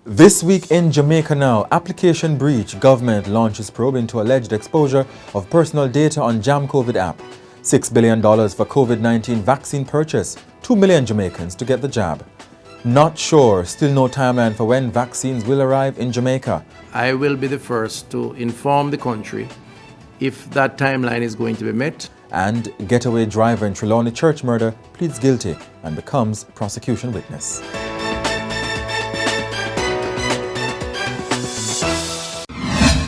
This week in Jamaica Now, application breach, government launches probe into alleged exposure of personal data on JamCOVID app. $6 billion for COVID-19 vaccine purchase, 2 million Jamaicans to get the jab. Not sure, still no timeline for when vaccines will arrive in Jamaica. I will be the first to inform the country if that timeline is going to be met. And getaway driver in Trelawny church murder pleads guilty and becomes prosecution witness.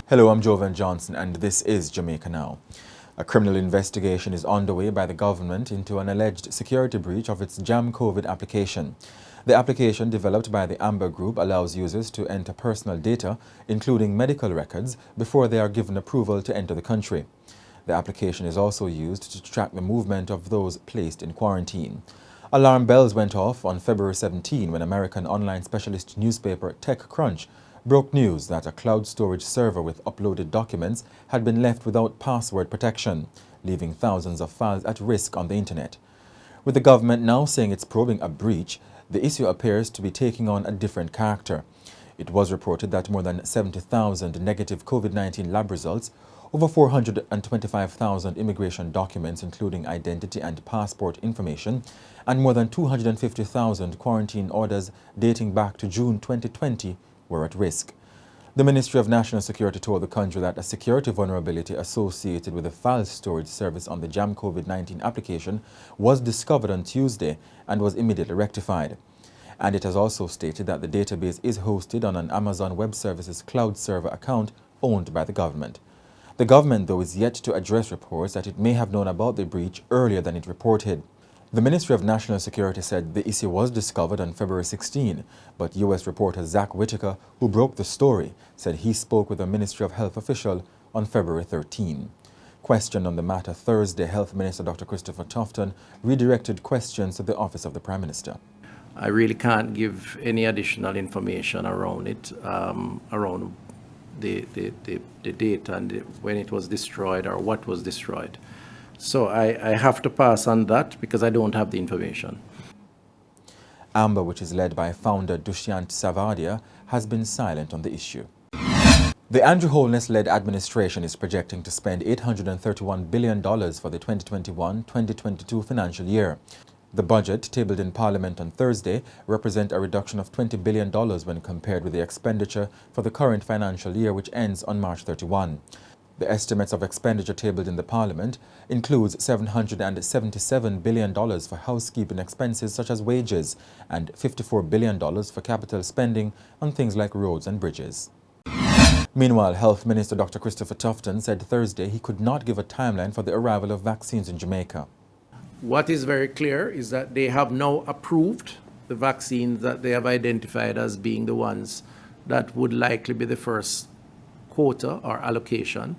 Hello, I'm Jovan Johnson and this is Jamaica Now. A criminal investigation is underway by the government into an alleged security breach of its JamCOVID application. The application developed by the Amber Group allows users to enter personal data, including medical records, before they are given approval to enter the country. The application is also used to track the movement of those placed in quarantine. Alarm bells went off on February 17 when American online specialist newspaper TechCrunch broke news that a cloud storage server with uploaded documents had been left without password protection, leaving thousands of files at risk on the internet. With the government now saying it's probing a breach, the issue appears to be taking on a different character. It was reported that more than 70,000 negative COVID-19 lab results, over 425,000 immigration documents including identity and passport information, and more than 250,000 quarantine orders dating back to June 2020 were at risk. The Ministry of National Security told the country that a security vulnerability associated with the file storage service on the JamCOVID-19 application was discovered on Tuesday and was immediately rectified. And it has also stated that the database is hosted on an Amazon Web Services cloud server account owned by the government. The government, though, is yet to address reports that it may have known about the breach earlier than it reported. The Ministry of National Security said the issue was discovered on February 16, but U.S. reporter Zach Whitaker, who broke the story, said he spoke with a Ministry of Health official on February 13. Questioned on the matter Thursday, Health Minister Dr. Christopher Tufton redirected questions to the Office of the Prime Minister. I really can't give any additional information around it, around the data and when it was destroyed or what was destroyed. So I have to pass on that because I don't have the information. Amber, which is led by founder Dushyant Savadia, has been silent on the issue. The Andrew Holness-led administration is projecting to spend $831 billion for the 2021-2022 financial year. The budget, tabled in Parliament on Thursday, represents a reduction of $20 billion when compared with the expenditure for the current financial year, which ends on March 31. The estimates of expenditure tabled in the Parliament includes $777 billion for housekeeping expenses such as wages and $54 billion for capital spending on things like roads and bridges. Meanwhile, Health Minister Dr. Christopher Tufton said Thursday he could not give a timeline for the arrival of vaccines in Jamaica. What is very clear is that they have now approved the vaccines that they have identified as being the ones that would likely be the first quota or allocation.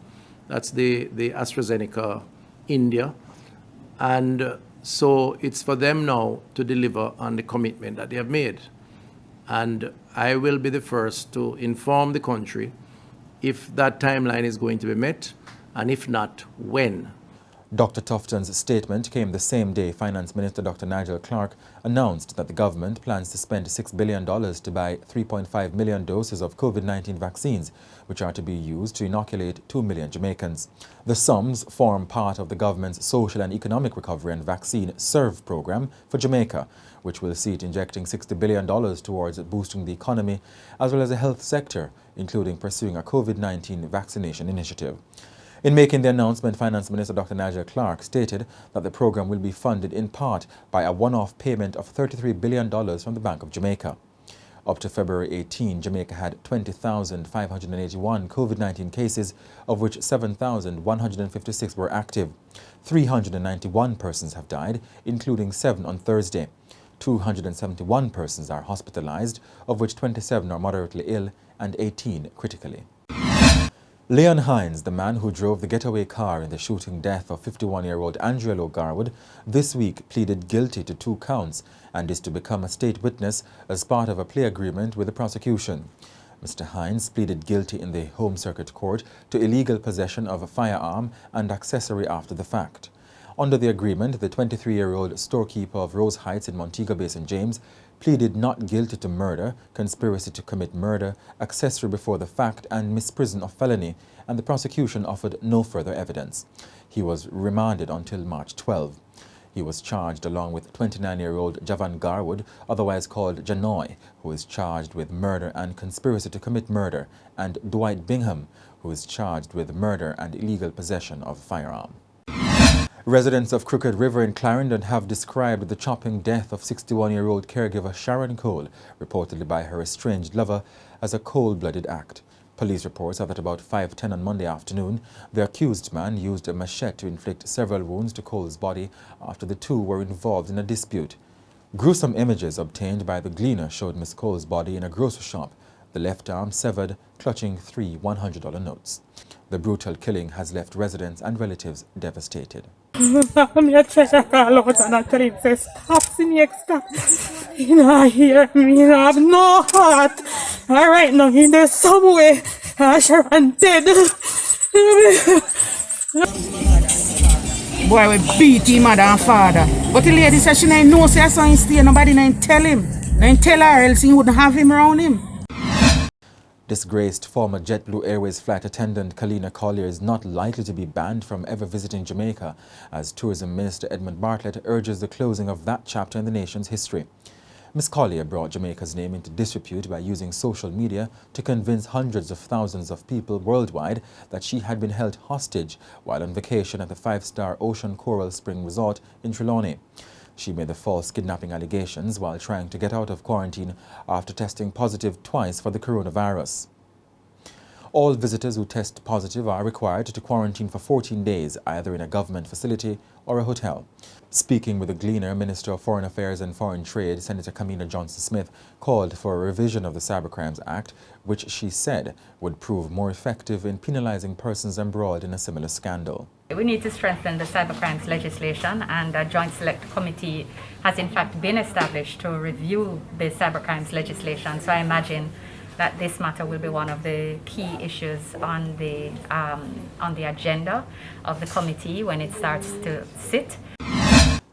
That's the AstraZeneca India. And so it's for them now to deliver on the commitment that they have made. And I will be the first to inform the country if that timeline is going to be met, and if not, when. Dr. Tufton's statement came the same day Finance Minister Dr. Nigel Clarke announced that the government plans to spend $6 billion to buy 3.5 million doses of COVID-19 vaccines, which are to be used to inoculate 2 million Jamaicans. The sums form part of the government's Social and Economic Recovery and Vaccine SERVE program for Jamaica, which will see it injecting $60 billion towards boosting the economy as well as the health sector, including pursuing a COVID-19 vaccination initiative. In making the announcement, Finance Minister Dr. Nigel Clarke stated that the program will be funded in part by a one-off payment of $33 billion from the Bank of Jamaica. Up to February 18, Jamaica had 20,581 COVID-19 cases, of which 7,156 were active. 391 persons have died, including 7 on Thursday. 271 persons are hospitalized, of which 27 are moderately ill and 18 critically. Leon Hines, the man who drove the getaway car in the shooting death of 51-year-old Angelo Garwood, this week pleaded guilty to 2 counts and is to become a state witness as part of a plea agreement with the prosecution. Mr. Hines pleaded guilty in the Home Circuit Court to illegal possession of a firearm and accessory after the fact. Under the agreement, the 23-year-old storekeeper of Rose Heights in Montego Bay, St. James, pleaded not guilty to murder, conspiracy to commit murder, accessory before the fact, and misprision of felony, and the prosecution offered no further evidence. He was remanded until March 12. He was charged along with 29-year-old Javan Garwood, otherwise called Janoy, who is charged with murder and conspiracy to commit murder, and Dwight Bingham, who is charged with murder and illegal possession of a firearm. Residents of Crooked River in Clarendon have described the chopping death of 61-year-old caregiver Sharon Cole, reportedly by her estranged lover, as a cold-blooded act. Police reports are that about 5:10 on Monday afternoon, the accused man used a machete to inflict several wounds to Cole's body after the two were involved in a dispute. Gruesome images obtained by the Gleaner showed Miss Cole's body in a grocery shop, the left arm severed, clutching 3 $100 notes. The brutal killing has left residents and relatives devastated. I try to call out and I tell him, say, stop, stop. You know, hear me, you have no heart. All right, now, in there some way, Sharon dead. Boy, we beat him, mother and father. But the lady said she didn't know, so her son stay, nobody didn't tell him. They didn't tell her, else he wouldn't have him around him. Disgraced former JetBlue Airways flight attendant Kalina Collier is not likely to be banned from ever visiting Jamaica, as Tourism Minister Edmund Bartlett urges the closing of that chapter in the nation's history. Ms. Collier brought Jamaica's name into disrepute by using social media to convince hundreds of thousands of people worldwide that she had been held hostage while on vacation at the 5-star Ocean Coral Spring Resort in Trelawny. She made the false kidnapping allegations while trying to get out of quarantine after testing positive twice for the coronavirus. All visitors who test positive are required to quarantine for 14 days, either in a government facility or a hotel. Speaking with the Gleaner, Minister of Foreign Affairs and Foreign Trade, Senator Kamina Johnson-Smith called for a revision of the Cybercrimes Act, which she said would prove more effective in penalizing persons embroiled in a similar scandal. We need to strengthen the cybercrimes legislation, and a joint select committee has in fact been established to review the cybercrimes legislation. So I imagine that this matter will be one of the key issues on the agenda of the committee when it starts to sit.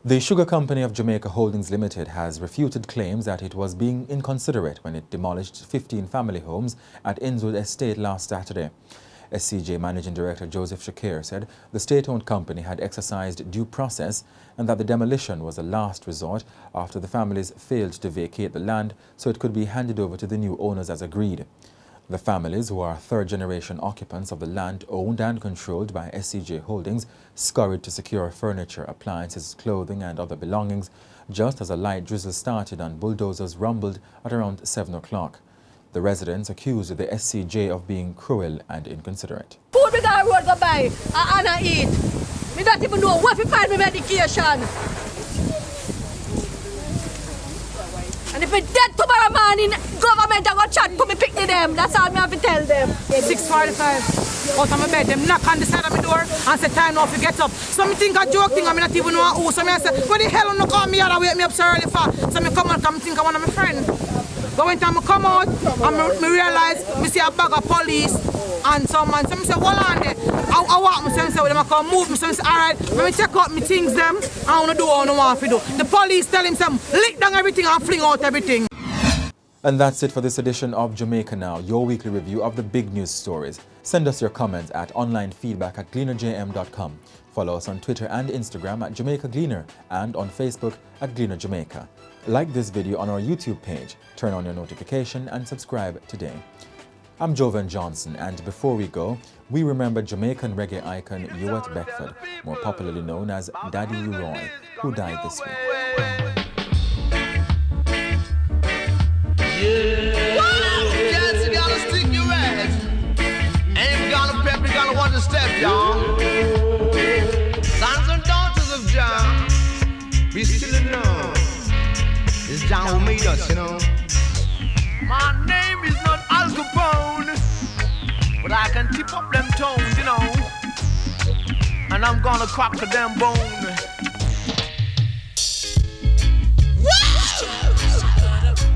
The Sugar Company of Jamaica Holdings Limited has refuted claims that it was being inconsiderate when it demolished 15 family homes at Innswood Estate last Saturday. SCJ Managing Director Joseph Shakir said the state-owned company had exercised due process and that the demolition was a last resort after the families failed to vacate the land so it could be handed over to the new owners as agreed. The families, who are third-generation occupants of the land owned and controlled by SCJ Holdings, scurried to secure furniture, appliances, clothing and other belongings just as a light drizzle started and bulldozers rumbled at around 7 o'clock. The residents accused the SCJ of being cruel and inconsiderate. Food we got a road go by and I eat. We don't even know what to find my medication. And if we dead tomorrow morning, government are going to chat to me pick them. That's all I have to tell them. 6:45. Out of my bed, them knock on the side of my door and say time now to get up. So I think a joke thing, I not even know who. So I say, what the hell you call me here and wake me up so early for? So I come and come think I one of my friends. But when I come out, I realize I see a bag of police and someone. So I say, hold on there. I walk myself, so them come move me. So I say, all right, let me check out my things them. I want to do what I want to do. The police tell him some lick down everything and fling out everything. And that's it for this edition of Jamaica Now, your weekly review of the big news stories. Send us your comments at onlinefeedback@gleanerjm.com. Follow us on Twitter and Instagram at Jamaica Gleaner and on Facebook at Gleaner Jamaica. Like this video on our YouTube page, turn on your notification and subscribe today. I'm Jovan Johnson, and before we go, we remember Jamaican reggae icon Ewart Beckford, more popularly known as Daddy Roy, who died this week. Yes, you gotta stick your ass. And if you gonna pep, you gotta want to step, y'all. Sons and daughters of Jah, we still in love. It's Jah who made us, you know. My name is not Al Capone, but I can tip up them tones, you know. And I'm gonna crack a damn bone.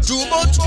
Too much